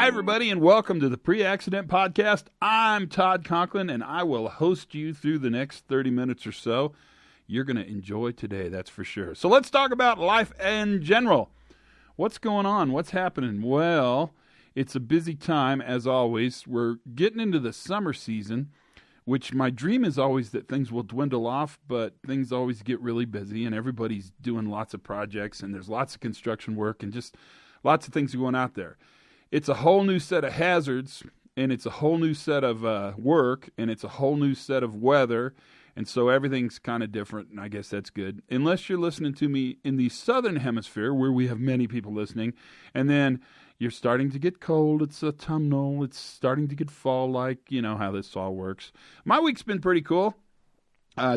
Hi, everybody, and welcome to the Pre-Accident Podcast. I'm Todd Conklin, and I will host you through the next 30 minutes or so. You're going to enjoy today, that's for sure. So let's talk about life in general. What's going on? What's happening? Well, it's a busy time, as always. We're getting into the summer season, which my dream is always that things will dwindle off, but things always get really busy, and everybody's doing lots of projects, and there's lots of construction work, and just lots of things going out there. It's a whole new set of hazards, and it's a whole new set of work, and it's a whole new set of weather, and so everything's kind of different, and I guess that's good. Unless you're listening to me in the southern hemisphere, where we have many people listening, and then you're starting to get cold. It's autumnal. It's starting to get fall-like. You know how this all works. My week's been pretty cool.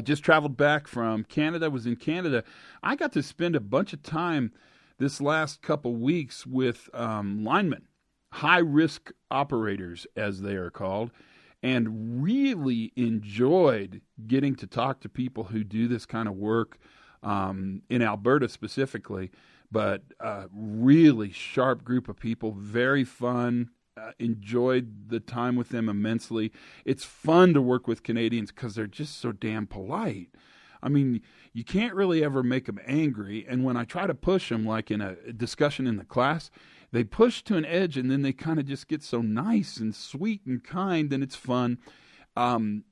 Just traveled back from Canada. Was in Canada. I got to spend a bunch of time this last couple weeks with linemen. High-risk operators, as they are called, and really enjoyed getting to talk to people who do this kind of work in Alberta specifically, but really sharp group of people, very fun, enjoyed the time with them immensely. It's fun to work with Canadians because they're just so damn polite. I mean, you can't really ever make them angry, and when I try to push them, like in a discussion in the class, they push to an edge, and then they kind of just get so nice and sweet and kind, and it's fun.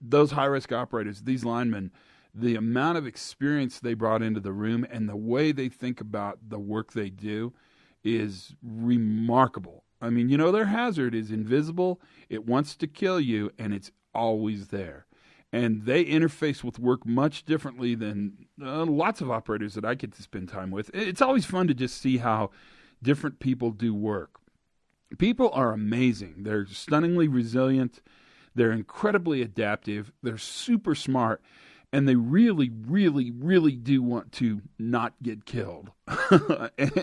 Those high-risk operators, these linemen, the amount of experience they brought into the room and the way they think about the work they do is remarkable. I mean, you know, their hazard is invisible. It wants to kill you, and it's always there. And they interface with work much differently than lots of operators that I get to spend time with. It's always fun to just see how different people do work. People are amazing. They're stunningly resilient. They're incredibly adaptive. They're super smart. And they really, really, really do want to not get killed.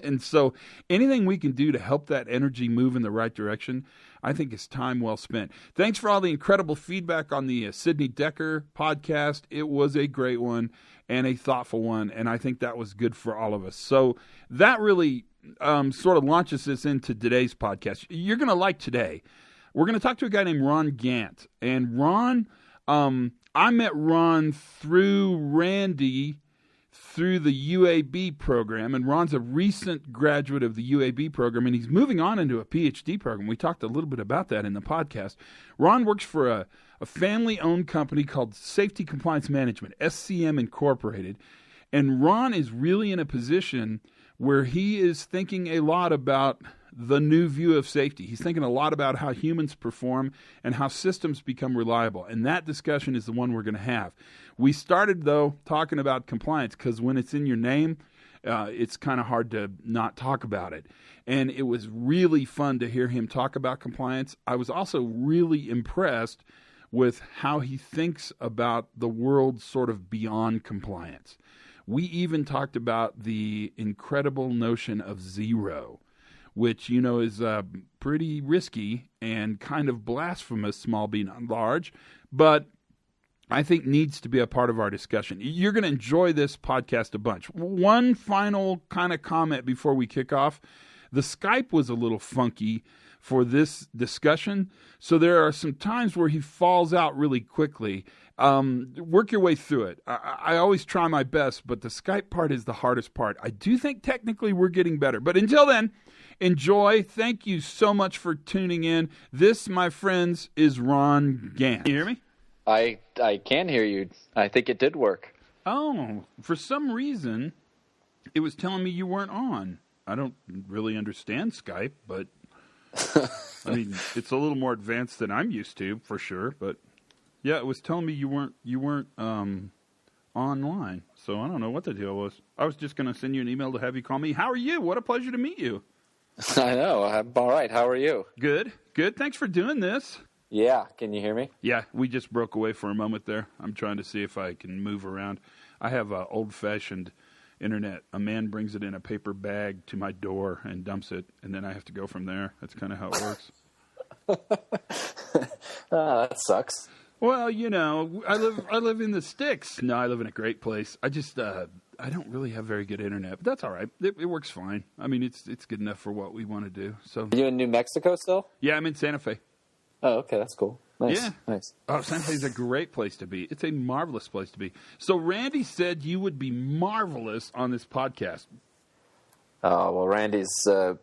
And so anything we can do to help that energy move in the right direction, I think is time well spent. Thanks for all the incredible feedback on the Sidney Decker podcast. It was a great one and a thoughtful one, and I think that was good for all of us. So that really sort of launches us into today's podcast. You're going to like today. We're going to talk to a guy named Ron Gantt. And Ron, I met Ron through Randy through the UAB program, and Ron's a recent graduate of the UAB program, and he's moving on into a PhD program. We talked a little bit about that in the podcast. Ron works for a family-owned company called Safety Compliance Management, SCM Incorporated, and Ron is really in a position where he is thinking a lot about the new view of safety. He's thinking a lot about how humans perform and how systems become reliable. And that discussion is the one we're going to have. We started, though, talking about compliance because when it's in your name, it's kind of hard to not talk about it. And it was really fun to hear him talk about compliance. I was also really impressed with how he thinks about the world sort of beyond compliance. We even talked about the incredible notion of zero, which, you know, is pretty risky and kind of blasphemous, small b not large, but I think needs to be a part of our discussion. You're going to enjoy this podcast a bunch. One final kind of comment before we kick off. The Skype was a little funky for this discussion, so there are some times where he falls out really quickly. Work your way through it. I always try my best, but the Skype part is the hardest part. I do think technically we're getting better, but until then, enjoy. Thank you so much for tuning in. This, my friends, is Ron Gantt. Can you hear me? I can hear you. I think it did work. Oh, for some reason, it was telling me you weren't on. I don't really understand Skype, but I mean, it's a little more advanced than I'm used to, for sure. But yeah, it was telling me you weren't online. So I don't know what the deal was. I was just going to send you an email to have you call me. How are you? What a pleasure to meet you. I know. I'm all right. How are you? Good. Thanks for doing this. Yeah. Can you hear me? Yeah, we just broke away for a moment there. I'm trying to see if I can move around. I have old-fashioned internet. A man brings it in a paper bag to my door and dumps it, and then I have to go from there. That's kind of how it works. That sucks. Well, you know, I live in the sticks. No, I live in a great place. I I don't really have very good internet, but that's all right. It works fine. I mean, it's good enough for what we want to do. So, Are you in New Mexico still? yeah, I'm in Santa Fe. Oh, okay, that's cool. Nice. Yeah. Nice. Oh, Santa Fe is a great place to be. It's a marvelous place to be. So Randy said you would be marvelous on this podcast. Oh, well, Randy's a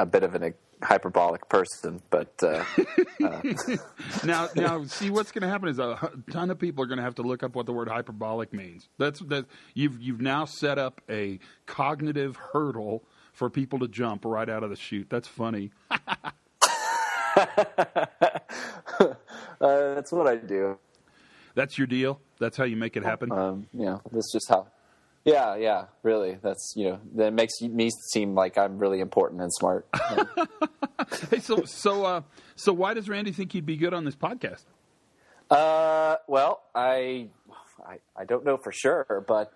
bit of a hyperbolic person, but Now, see what's going to happen is a ton of people are going to have to look up what the word hyperbolic means. You've now set up a cognitive hurdle for people to jump right out of the chute. That's funny. that's what I do. That's your deal? That's how you make it happen? That's just how. Yeah, really. That's, that makes me seem like I'm really important and smart. Hey, so why does Randy think he'd be good on this podcast? Well, I don't know for sure, but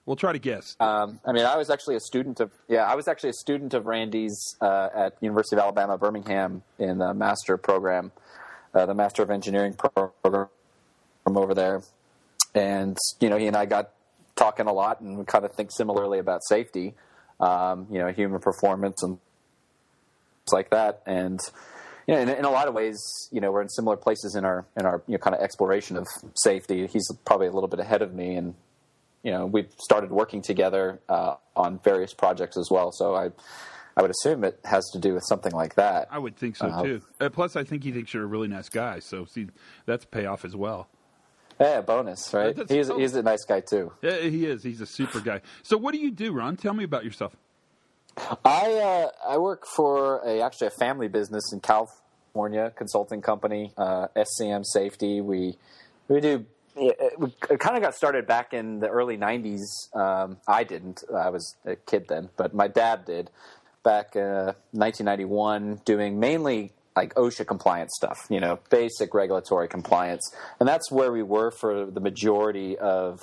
we'll try to guess. I was actually a student of Randy's at University of Alabama, Birmingham, in the master program, the Master of Engineering program from over there. And, he and I got talking a lot, and we kind of think similarly about safety, human performance and things like that. And, in a lot of ways, we're in similar places in our kind of exploration of safety. He's probably a little bit ahead of me, and we've started working together on various projects as well. So I would assume it has to do with something like that. I would think so too. Plus, I think he thinks you're a really nice guy. So see, that's payoff as well. Yeah, bonus, right? He's a nice guy too. Yeah, he is. He's a super guy. So what do you do, Ron? Tell me about yourself. I work for actually a family business in California, consulting company, SCM Safety. We do. We kind of got started back in the early 90s. I didn't. I was a kid then, but my dad did back 1991, doing mainly like OSHA compliance stuff, basic regulatory compliance. And that's where we were for the majority of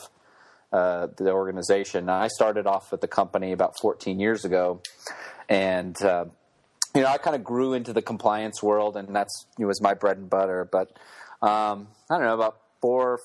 the organization. Now, I started off with the company about 14 years ago, and I kind of grew into the compliance world, and that's was my bread and butter. But I don't know, about 4 or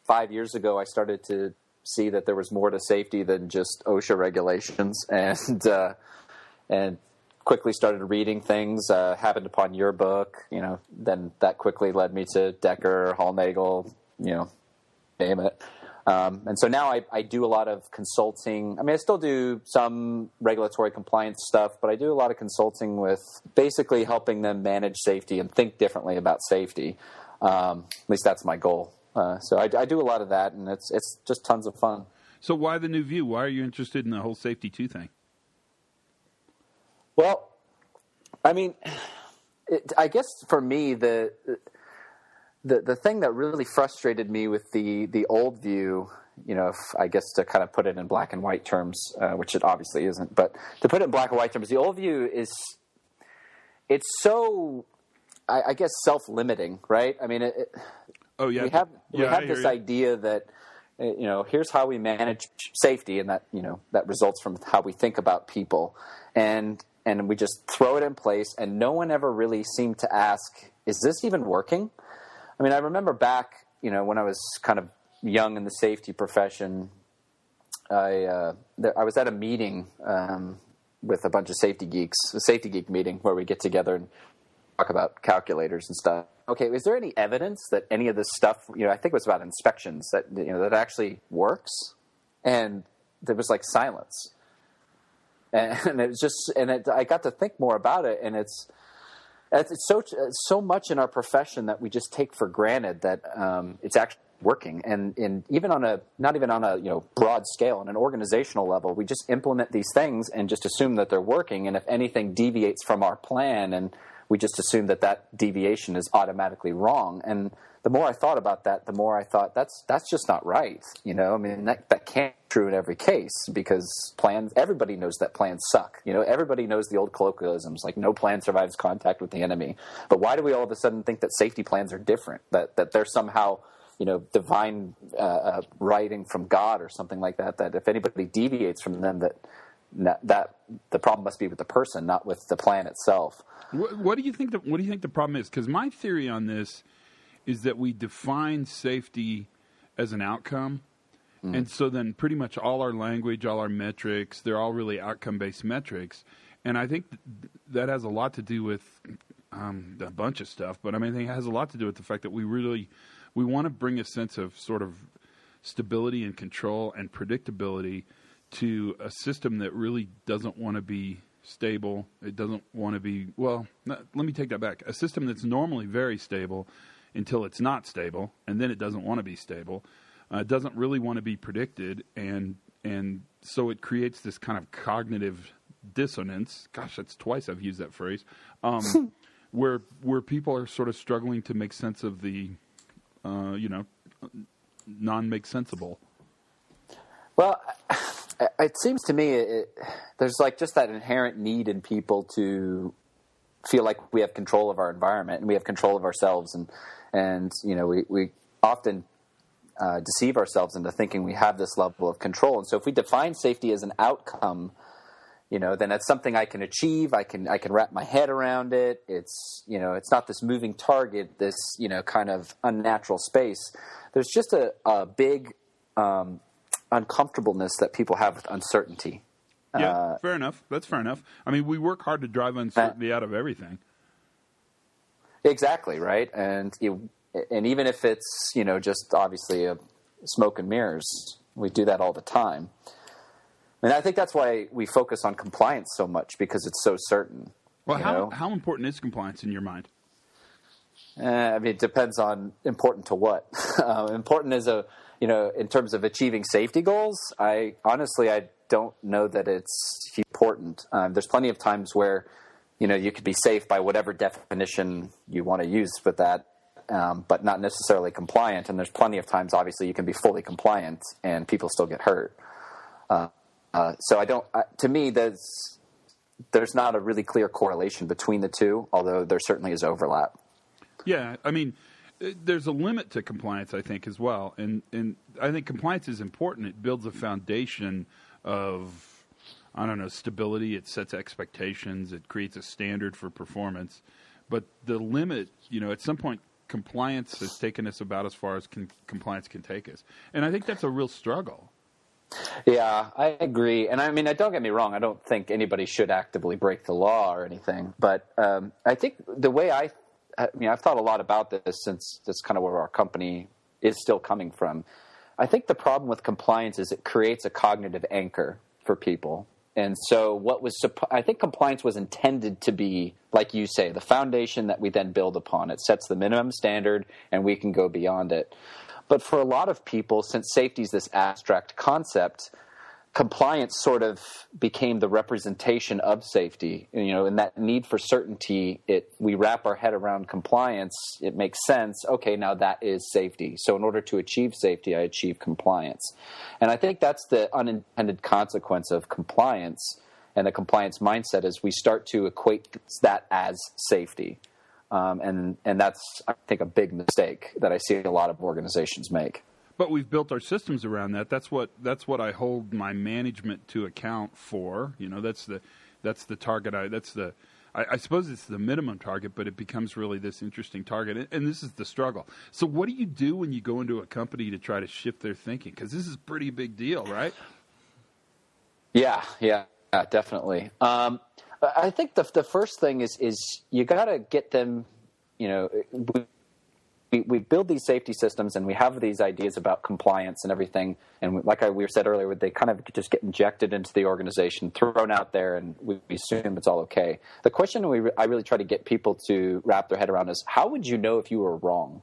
5 years ago, I started to see that there was more to safety than just OSHA regulations, and quickly started reading things, happened upon your book, then that quickly led me to Decker, Hallnagel, name it. And so now I do a lot of consulting. I mean, I still do some regulatory compliance stuff, but I do a lot of consulting with basically helping them manage safety and think differently about safety. At least that's my goal. So I do a lot of that, and it's just tons of fun. So why the new view? Why are you interested in the whole Safety 2 thing? Well, I mean, I guess for me, the thing that really frustrated me with the old view, I guess to kind of put it in black and white terms, which it obviously isn't, but to put it in black and white terms, the old view it's so, I guess, self-limiting, right? I mean, we have this idea that, here's how we manage safety, and that, that results from how we think about people. And we just throw it in place, and no one ever really seemed to ask, is this even working? I mean, I remember back, when I was kind of young in the safety profession, I was at a meeting with a bunch of safety geeks, a safety geek meeting where we get together and talk about calculators and stuff. Okay, is there any evidence that any of this stuff, I think it was about inspections, that that actually works? And there was like silence. And it was just, I got to think more about it, and it's so much in our profession that we just take for granted that it's actually working. And even on not even on a broad scale, on an organizational level, we just implement these things and just assume that they're working. And if anything deviates from our plan, and we just assume that deviation is automatically wrong. And the more I thought about that, the more I thought that's just not right. I mean, that can't be true in every case, because everybody knows that plans suck. Everybody knows the old colloquialisms like no plan survives contact with the enemy. But why do we all of a sudden think that safety plans are different? That they're somehow divine writing from God or something like that? That if anybody deviates from them, that the problem must be with the person, not with the plan itself. What do you think? What do you think the problem is? Because my theory on this is that we define safety as an outcome, And so then pretty much all our language, all our metrics, they're all really outcome-based metrics. And I think that has a lot to do with a bunch of stuff. But I mean, I think it has a lot to do with the fact that we want to bring a sense of sort of stability and control and predictability to a system that really doesn't want to be stable. It doesn't want to be, well, let me take that back. A system that's normally very stable until it's not stable, and then it doesn't want to be stable. It doesn't really want to be predicted, and so it creates this kind of cognitive dissonance. Gosh, that's twice I've used that phrase. Where people are sort of struggling to make sense of the, non-make sensible. Well, it seems to me there's like just that inherent need in people to feel like we have control of our environment and we have control of ourselves, and we often deceive ourselves into thinking we have this level of control. And so if we define safety as an outcome, then it's something I can achieve. I can wrap my head around it. It's not this moving target, this kind of unnatural space. There's just a big uncomfortableness that people have with uncertainty. Yeah, fair enough. That's fair enough. I mean, we work hard to drive uncertainty out of everything. Exactly, right. And even if it's just obviously a smoke and mirrors, we do that all the time. And I think that's why we focus on compliance so much, because it's so certain. Well, how important is compliance in your mind? I mean, it depends on important to what. Important is in terms of achieving safety goals. I don't know that it's important. There's plenty of times where, you could be safe by whatever definition you want to use with that, but not necessarily compliant. And there's plenty of times, obviously, you can be fully compliant and people still get hurt. So to me, there's not a really clear correlation between the two, although there certainly is overlap. Yeah, I mean, there's a limit to compliance, I think, as well. And I think compliance is important. It builds a foundation of, stability. It sets expectations. It creates a standard for performance. But the limit, at some point, compliance has taken us about as far as compliance can take us. And I think that's a real struggle. Yeah, I agree. And I mean, don't get me wrong. I don't think anybody should actively break the law or anything. But I think the way I've thought a lot about this since that's kind of where our company is still coming from. I think the problem with compliance is it creates a cognitive anchor for people. And so I think compliance was intended to be, like you say, the foundation that we then build upon. It sets the minimum standard and we can go beyond it. But for a lot of people, since safety is this abstract concept, compliance sort of became the representation of safety. And that need for certainty, we wrap our head around compliance. It makes sense. Okay, now that is safety. So in order to achieve safety, I achieve compliance. And I think that's the unintended consequence of compliance and the compliance mindset is we start to equate that as safety. And that's, I think, a big mistake that I see a lot of organizations make. But we've built our systems around that. That's what I hold my management to account for. That's the target. I suppose it's the minimum target, but it becomes really this interesting target. And this is the struggle. So what do you do when you go into a company to try to shift their thinking? Because this is a pretty big deal, right? Yeah, definitely. I think the first thing is you got to get them, we build these safety systems and we have these ideas about compliance and everything. And like we said earlier, they kind of just get injected into the organization, thrown out there, and we assume it's all okay. The question I really try to get people to wrap their head around is, how would you know if you were wrong?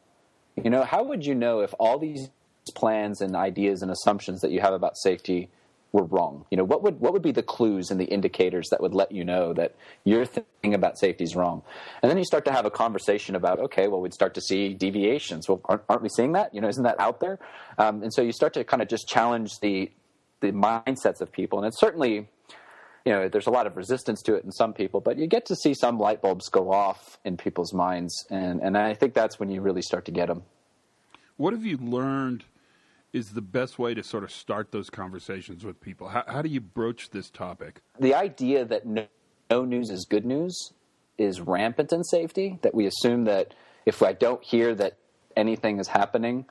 How would you know if all these plans and ideas and assumptions that you have about safety were wrong? What would be the clues and the indicators that would let you know that your thinking about safety is wrong? And then you start to have a conversation about, okay, well, we'd start to see deviations. Well, aren't we seeing that? Isn't that out there? And so you start to kind of just challenge the mindsets of people. And it's certainly, there's a lot of resistance to it in some people, but you get to see some light bulbs go off in people's minds. And I think that's when you really start to get them. What have you learned is the best way to sort of start those conversations with people? How do you broach this topic? The idea that no news is good news is rampant in safety, that we assume that if I don't hear that anything is happening,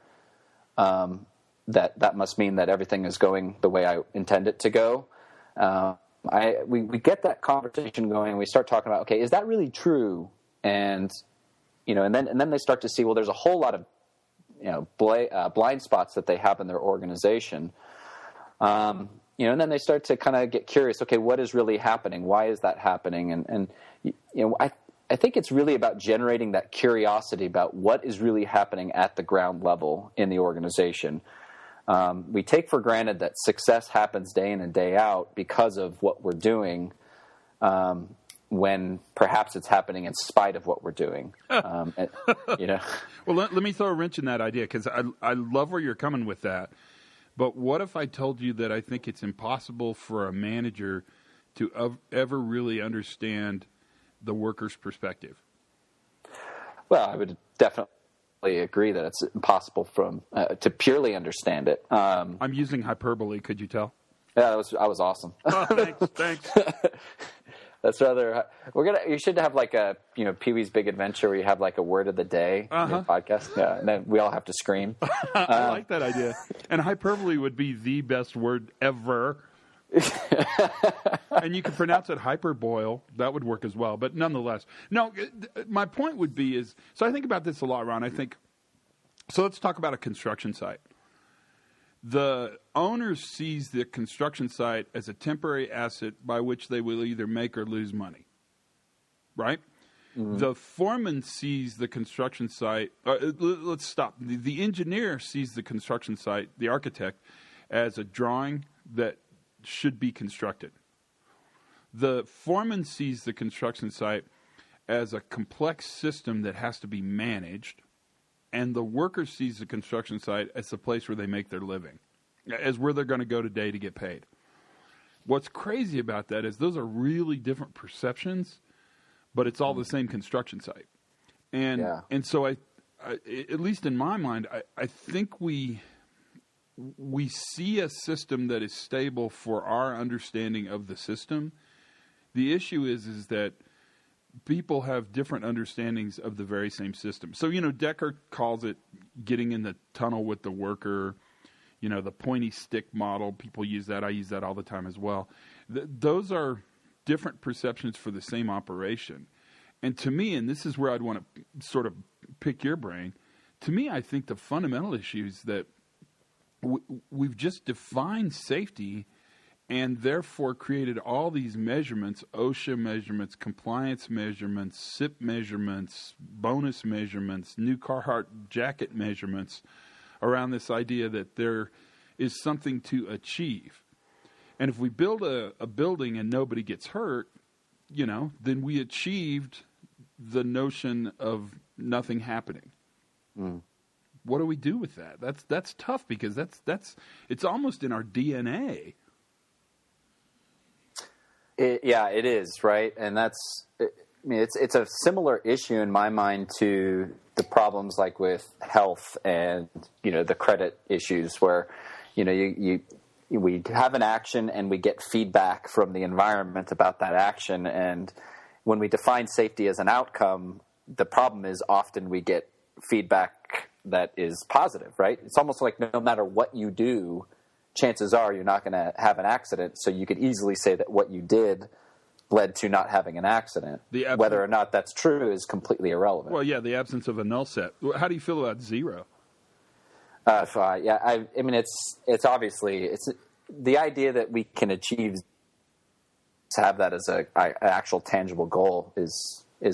that must mean that everything is going the way I intend it to go. We get that conversation going, and we start talking about, okay, is that really true? And and then they start to see, well, there's a whole lot of blind spots that they have in their organization. And then they start to kind of get curious. Okay, what is really happening? Why is that happening? And I think it's really about generating that curiosity about what is really happening at the ground level in the organization. We take for granted that success happens day in and day out because of what we're doing, when perhaps it's happening in spite of what we're doing. Well, let me throw a wrench in that idea, because I love where you're coming with that. But what if I told you that I think it's impossible for a manager to ever really understand the worker's perspective? Well, I would definitely agree that it's impossible to purely understand it. I'm using hyperbole. Could you tell? Yeah, I was awesome. Oh, thanks. That's rather. You should have like a Pee-wee's Big Adventure where you have like a word of the day in your podcast. Yeah, and then we all have to scream. I like that idea. And hyperbole would be the best word ever. And you could pronounce it hyperboil. That would work as well. But nonetheless, no. My point would be so I think about this a lot, Ron. So let's talk about a construction site. The owner sees the construction site as a temporary asset by which they will either make or lose money, right? Mm-hmm. The foreman sees the construction site. Let's stop. The engineer sees the construction site, the architect, as a drawing that should be constructed. The foreman sees the construction site as a complex system that has to be managed. And the worker sees the construction site as the place where they make their living, as where they're going to go today to get paid. What's crazy about that is those are really different perceptions, but it's all the same construction site. And so I at least in my mind, I think we see a system that is stable for our understanding of the system. The issue is that people have different understandings of the very same system. So, Decker calls it getting in the tunnel with the worker, the pointy stick model. People use that. I use that all the time as well. Those are different perceptions for the same operation. And to me, and this is where I'd want to sort of pick your brain, to me, I think the fundamental issue is that we've just defined safety and therefore created all these measurements, OSHA measurements, compliance measurements, SIP measurements, bonus measurements, new Carhartt jacket measurements around this idea that there is something to achieve. And if we build a building and nobody gets hurt, then we achieved the notion of nothing happening. Mm. What do we do with that? That's tough, because that's it's almost in our DNA. It is, right? And it's a similar issue in my mind to the problems like with health and, the credit issues where, we have an action and we get feedback from the environment about that action. And when we define safety as an outcome, the problem is often we get feedback that is positive, right? It's almost like no matter what you do, chances are you're not going to have an accident, so you could easily say that what you did led to not having an accident. Whether or not that's true is completely irrelevant. Well, the absence of a null set. How do you feel about zero? It's obviously the idea that we can achieve to have that as an actual tangible goal is I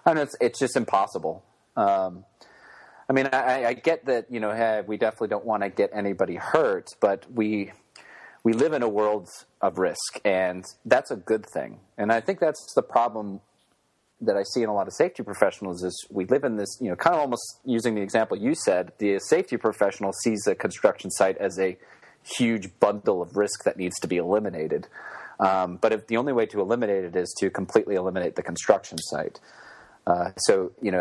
don't know, it's just impossible. I get that, hey, we definitely don't want to get anybody hurt, but we live in a world of risk, and that's a good thing. And I think that's the problem that I see in a lot of safety professionals is we live in this, kind of almost using the example you said, the safety professional sees a construction site as a huge bundle of risk that needs to be eliminated. But if the only way to eliminate it is to completely eliminate the construction site. I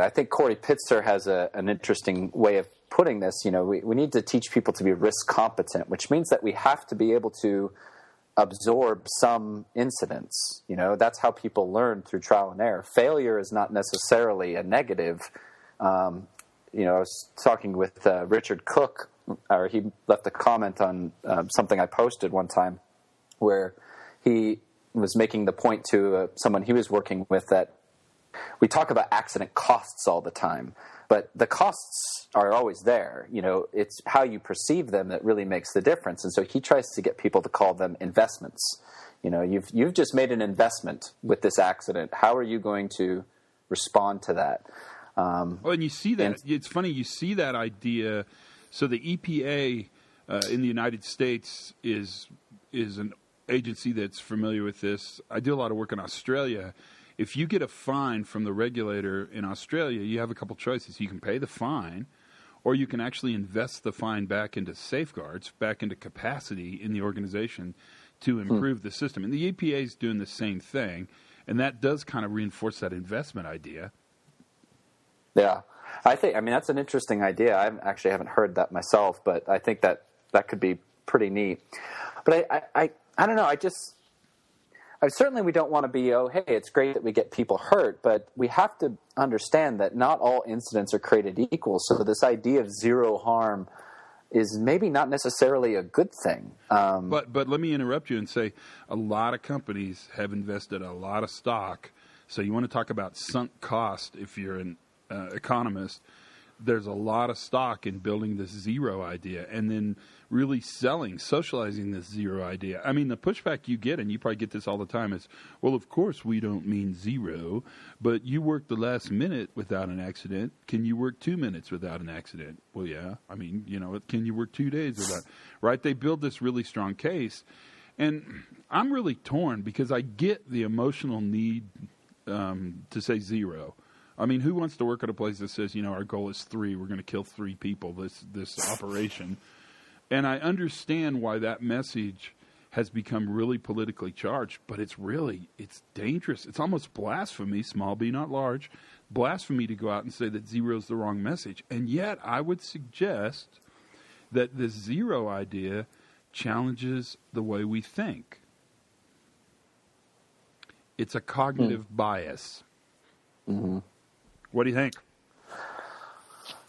think Corey Pitzer has an interesting way of putting this. We need to teach people to be risk competent, which means that we have to be able to absorb some incidents. That's how people learn, through trial and error. Failure is not necessarily a negative. I was talking with Richard Cook he left a comment on something I posted one time, where he was making the point to someone he was working with that we talk about accident costs all the time, but the costs are always there. It's how you perceive them that really makes the difference. And so he tries to get people to call them investments. You've just made an investment with this accident. How are you going to respond to that? And you see that. It's funny, you see that idea. So the EPA in the United States is an agency that's familiar with this. I do a lot of work in Australia. If you get a fine from the regulator in Australia, you have a couple choices. You can pay the fine, or you can actually invest the fine back into safeguards, back into capacity in the organization to improve the system. And the EPA is doing the same thing, and that does kind of reinforce that investment idea. Yeah. I mean, that's an interesting idea. I actually haven't heard that myself, but I think that could be pretty neat. But I don't know. Certainly we don't want to be, hey, it's great that we get people hurt, but we have to understand that not all incidents are created equal. So this idea of zero harm is maybe not necessarily a good thing. But let me interrupt you and say a lot of companies have invested a lot of stock. So you want to talk about sunk cost if you're an economist. There's a lot of stock in building this zero idea and then really socializing this zero idea. I mean, the pushback you get, and you probably get this all the time, is, well, of course we don't mean zero, but you worked the last minute without an accident. Can you work 2 minutes without an accident? Well, yeah. I mean, can you work 2 days without, right? They build this really strong case. And I'm really torn because I get the emotional need to say zero. I mean, who wants to work at a place that says, our goal is 3, we're going to kill 3 people this operation? And I understand why that message has become really politically charged, but it's dangerous. It's almost blasphemy, small b, not large, blasphemy to go out and say that zero is the wrong message. And yet I would suggest that this zero idea challenges the way we think. It's a cognitive bias. Mm-hmm. What do you think?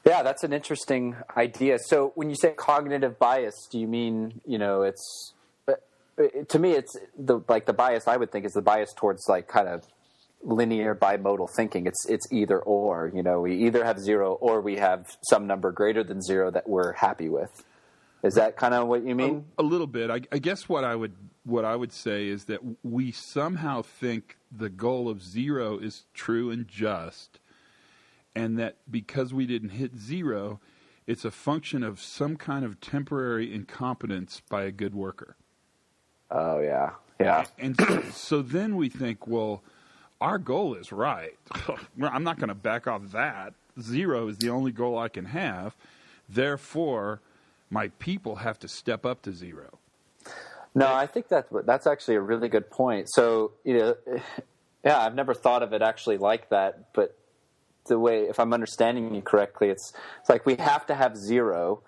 Yeah, that's an interesting idea. So when you say cognitive bias, do you mean, it's to me, it's the bias I would think is the bias towards kind of linear bimodal thinking. It's either or, we either have zero or we have some number greater than zero that we're happy with. Is that kind of what you mean? A little bit. I guess what I would say is that we somehow think the goal of zero is true and just, and that because we didn't hit zero, it's a function of some kind of temporary incompetence by a good worker. Oh, yeah. Yeah. And so then we think, well, our goal is right. I'm not going to back off that. Zero is the only goal I can have. Therefore, my people have to step up to zero. No, I think that's actually a really good point. So, I've never thought of it actually like that, but the way, if I'm understanding you correctly, it's like we have to have zero,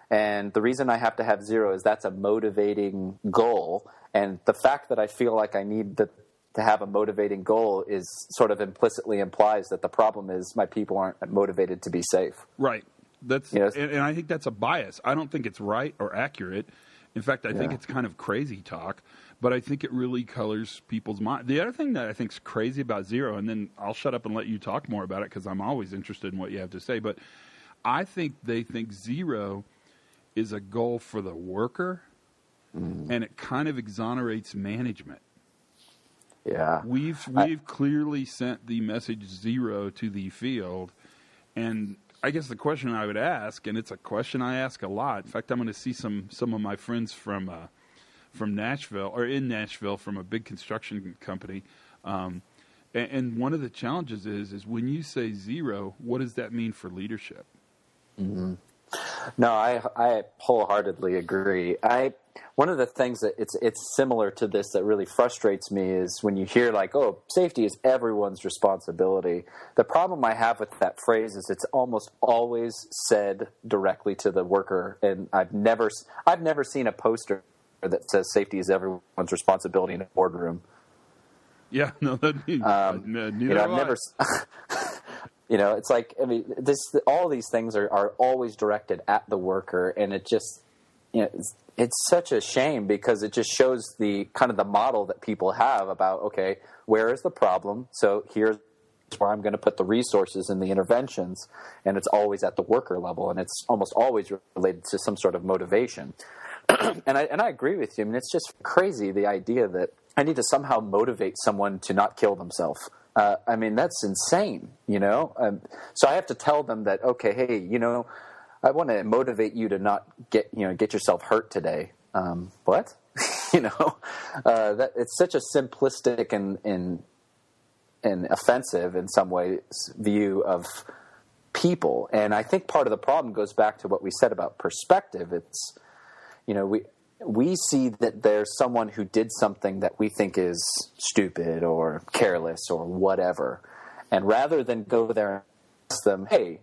and the reason I have to have zero is that's a motivating goal, and the fact that I feel like I need to have a motivating goal is sort of implicitly implies that the problem is my people aren't motivated to be safe. Right. And I think that's a bias. I don't think it's right or accurate. In fact, I think it's kind of crazy talk, but I think it really colors people's mind. The other thing that I think is crazy about zero, and then I'll shut up and let you talk more about it because I'm always interested in what you have to say, but I think they think zero is a goal for the worker, and it kind of exonerates management. Yeah. We've clearly sent the message zero to the field, and I guess the question I would ask, and it's a question I ask a lot. In fact, I'm going to see some of my friends from Nashville, or in Nashville, from a big construction company. And one of the challenges is when you say zero, what does that mean for leadership? Mm-hmm. No, I wholeheartedly agree. One of the things that it's similar to this that really frustrates me is when you hear safety is everyone's responsibility. The problem I have with that phrase is it's almost always said directly to the worker, and I've never seen a poster that says safety is everyone's responsibility in a boardroom. Yeah, no, that means neither I've never. It's like, I mean, all these things are always directed at the worker, and it just, it's such a shame because it just shows the kind of the model that people have about, okay, where is the problem? So here's where I'm going to put the resources and the interventions, and it's always at the worker level, and it's almost always related to some sort of motivation. And I agree with you. I mean, it's just crazy, the idea that I need to somehow motivate someone to not kill themselves. I mean, that's insane, So I have to tell them that, okay, hey, I want to motivate you to not get yourself hurt today. What? That it's such a simplistic and offensive in some ways view of people. And I think part of the problem goes back to what we said about perspective. It's, we see that there's someone who did something that we think is stupid or careless or whatever. And rather than go there and ask them, hey,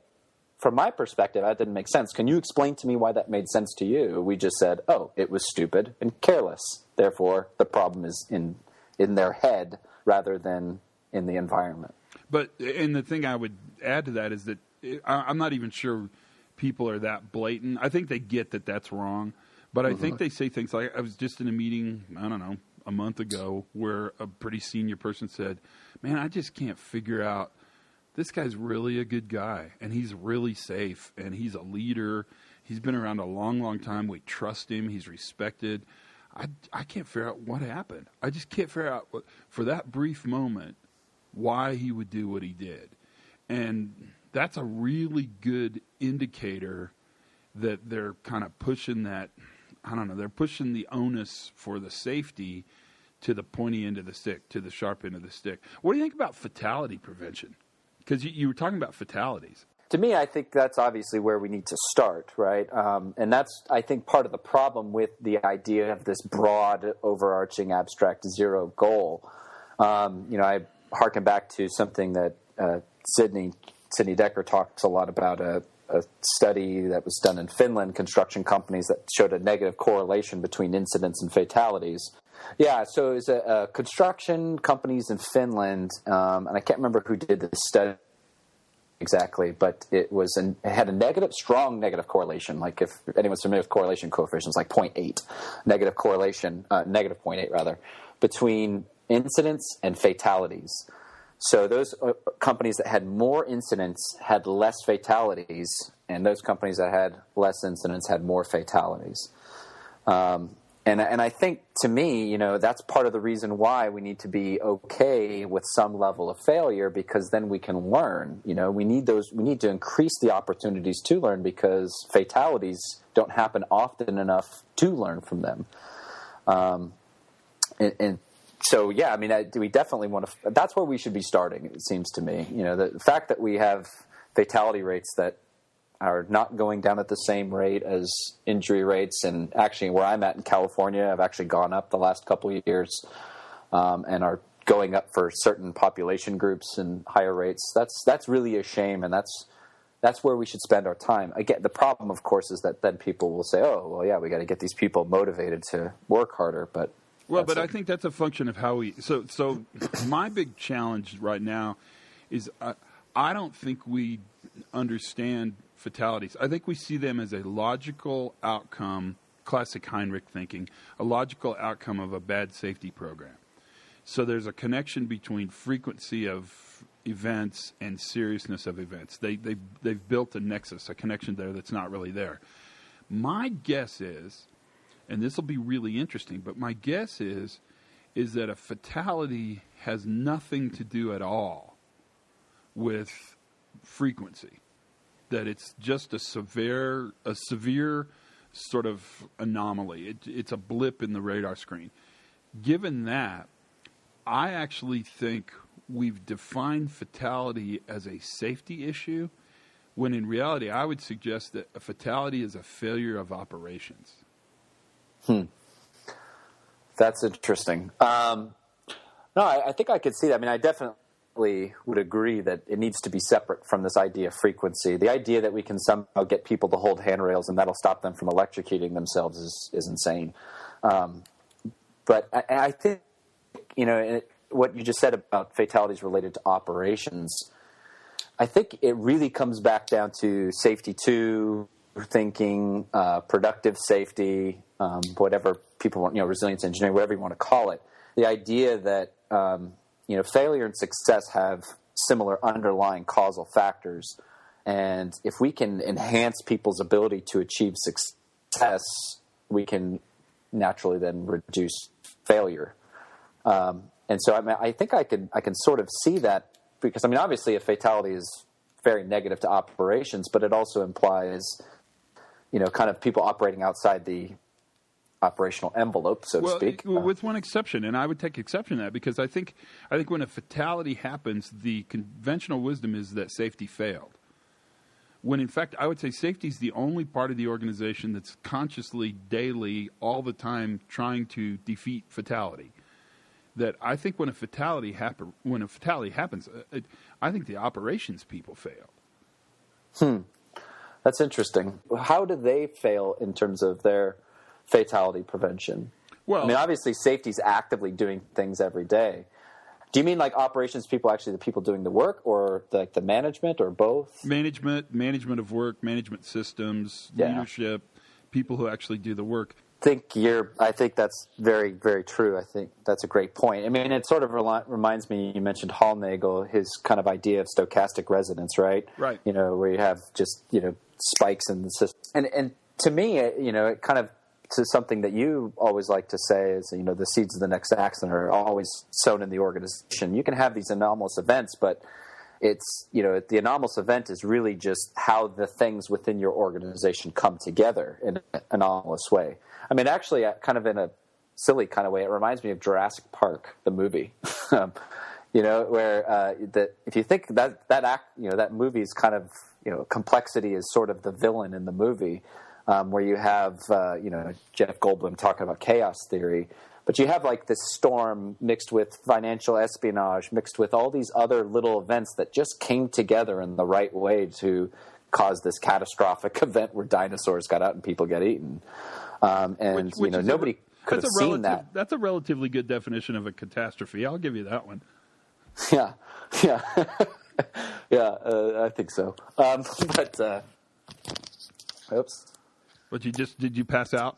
from my perspective, that didn't make sense. Can you explain to me why that made sense to you? We just said, oh, it was stupid and careless. Therefore, the problem is in their head rather than in the environment. And the thing I would add to that is that I'm not even sure people are that blatant. I think they get that that's wrong. But I think they say things like, I was just in a meeting, I don't know, a month ago, where a pretty senior person said, man, I just can't figure out, this guy's really a good guy, and he's really safe, and he's a leader. He's been around a long, long time. We trust him. He's respected. I can't figure out what happened. I just can't figure out, for that brief moment, why he would do what he did. And that's a really good indicator that they're kind of pushing that, I don't know, they're pushing the onus for the safety to the pointy end of the stick, to the sharp end of the stick. What do you think about fatality prevention? Because you were talking about fatalities. To me, I think that's obviously where we need to start, right? And that's, I think, part of the problem with the idea of this broad, overarching, abstract zero goal. I harken back to something that Sidney Decker talks a lot about, a study that was done in Finland, construction companies, that showed a negative correlation between incidents and fatalities. Yeah, so it was a construction companies in Finland, and I can't remember who did this study exactly, but it had a strong negative correlation. Like if anyone's familiar with correlation coefficients, like 0.8, negative correlation, negative 0.8 rather, between incidents and fatalities. So those companies that had more incidents had less fatalities, and those companies that had less incidents had more fatalities. And I think, to me, that's part of the reason why we need to be okay with some level of failure, because then we can learn. We need to increase the opportunities to learn, because fatalities don't happen often enough to learn from them. So, yeah, I mean, we definitely want to – that's where we should be starting, it seems to me. The fact that we have fatality rates that are not going down at the same rate as injury rates, and actually where I'm at in California have actually gone up the last couple of years, and are going up for certain population groups and higher rates. That's really a shame, and that's where we should spend our time. Again, the problem, of course, is that then people will say, oh, well, yeah, we got to get these people motivated to work harder, but – well, but I think that's a function of how we. So my big challenge right now is I don't think we understand fatalities. I think we see them as a logical outcome, classic Heinrich thinking, a logical outcome of a bad safety program. So there's a connection between frequency of events and seriousness of events. They've built a nexus, a connection there that's not really there. My guess is, and this will be really interesting, but my guess is that a fatality has nothing to do at all with frequency. That it's just a severe sort of anomaly. It's a blip in the radar screen. Given that, I actually think we've defined fatality as a safety issue, when in reality I would suggest that a fatality is a failure of operations. That's interesting. No, I think I could see that. I mean, I definitely would agree that it needs to be separate from this idea of frequency. The idea that we can somehow get people to hold handrails and that'll stop them from electrocuting themselves is insane. But I think, what you just said about fatalities related to operations, I think it really comes back down to safety two, thinking, productive safety, whatever people want, resilience engineering, whatever you want to call it. The idea that, failure and success have similar underlying causal factors. And if we can enhance people's ability to achieve success, we can naturally then reduce failure. And so I think I can sort of see that, because obviously a fatality is very negative to operations, but it also implies, kind of people operating outside the operational envelope, so to speak. With one exception, and I would take exception to that, because I think when a fatality happens, the conventional wisdom is that safety failed. When in fact, I would say safety is the only part of the organization that's consciously, daily, all the time trying to defeat fatality. That I think when a fatality happens, I think the operations people fail. That's interesting. How do they fail in terms of their fatality prevention? Well, obviously safety is actively doing things every day. Do you mean like operations people, actually the people doing the work, or like the management, or both? Management of work, management systems, leadership, people who actually do the work. I think that's very, very true. I think that's a great point. It sort of reminds me, you mentioned Hallnagel, his kind of idea of stochastic resonance, right? Right. Where you have just, spikes in the system. And to me, it kind of, to something that you always like to say is, the seeds of the next accident are always sown in the organization. You can have these anomalous events, but it's, the anomalous event is really just how the things within your organization come together in an anomalous way. Actually, kind of in a silly kind of way, it reminds me of Jurassic Park, the movie. Where if you think that movie's kind of, complexity is sort of the villain in the movie, where you have Jeff Goldblum talking about chaos theory. But you have like this storm mixed with financial espionage, mixed with all these other little events that just came together in the right way to cause this catastrophic event where dinosaurs got out and people get eaten. Nobody could have seen that. That's a relatively good definition of a catastrophe. I'll give you that one. Yeah. I think so. Oops. But did you pass out?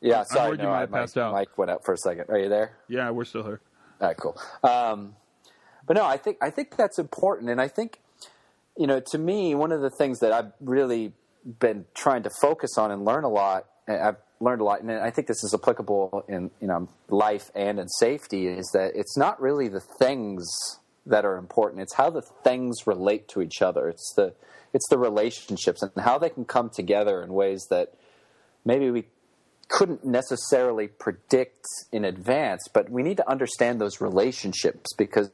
Yeah, sorry. You might have passed out. Mike went out for a second. Are you there? Yeah, we're still here. All right, cool. But no, I think that's important, and I think, to me, one of the things that I've really been trying to focus on and learn a lot, and I've learned a lot, and I think this is applicable in life and in safety, is that it's not really the things that are important; it's how the things relate to each other. It's the relationships and how they can come together in ways that maybe we couldn't necessarily predict in advance, but we need to understand those relationships, because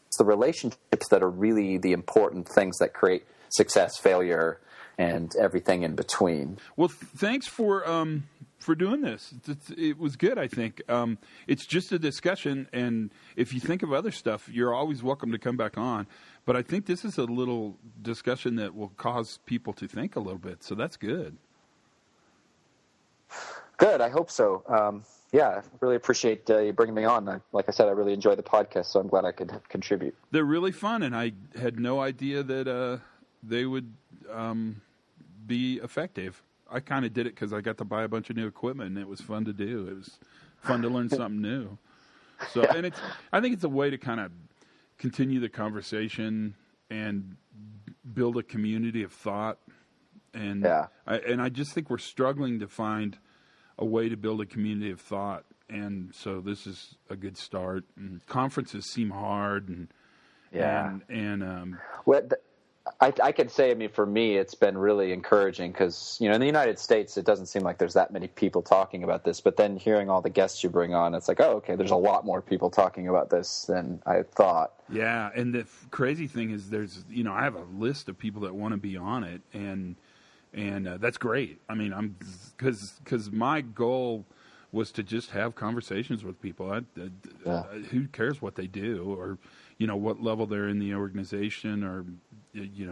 it's the relationships that are really the important things that create success, failure, and everything in between. Well, thanks for doing this. It was good, I think. It's just a discussion, and if you think of other stuff, you're always welcome to come back on. But I think this is a little discussion that will cause people to think a little bit, so that's good. Good, I hope so. I really appreciate you bringing me on. Like I said, I really enjoy the podcast, so I'm glad I could contribute. They're really fun, and I had no idea that they would be effective. I kind of did it because I got to buy a bunch of new equipment, and it was fun to do. It was fun to learn something new. So, yeah. And I think it's a way to kind of continue the conversation and build a community of thought. And I just think we're struggling to find a way to build a community of thought, and so this is a good start. And conferences seem hard, I can say, for me, it's been really encouraging because, in the United States, it doesn't seem like there's that many people talking about this. But then hearing all the guests you bring on, it's like, oh, okay, there's a lot more people talking about this than I thought. Yeah, and the crazy thing is there's, I have a list of people that want to be on it, and that's great. Because my goal was to just have conversations with people. Who cares what they do, or what level they're in the organization, or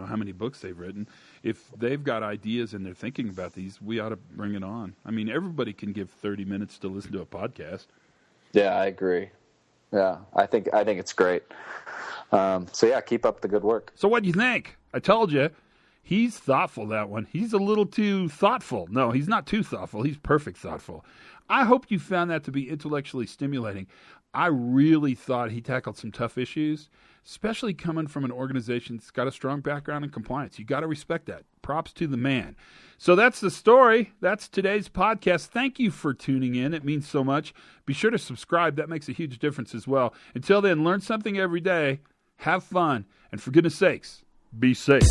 how many books they've written. If they've got ideas and they're thinking about these, we ought to bring it on. Everybody can give 30 minutes to listen to a podcast. Yeah, I agree. Yeah, I think it's great. So keep up the good work. So what do you think? I told you, he's thoughtful, that one. He's a little too thoughtful. No, he's not too thoughtful. He's perfect thoughtful. I hope you found that to be intellectually stimulating. I really thought he tackled some tough issues, especially coming from an organization that's got a strong background in compliance. You got to respect that. Props to the man. So that's the story. That's today's podcast. Thank you for tuning in. It means so much. Be sure to subscribe. That makes a huge difference as well. Until then, learn something every day. Have fun. And for goodness sakes, be safe.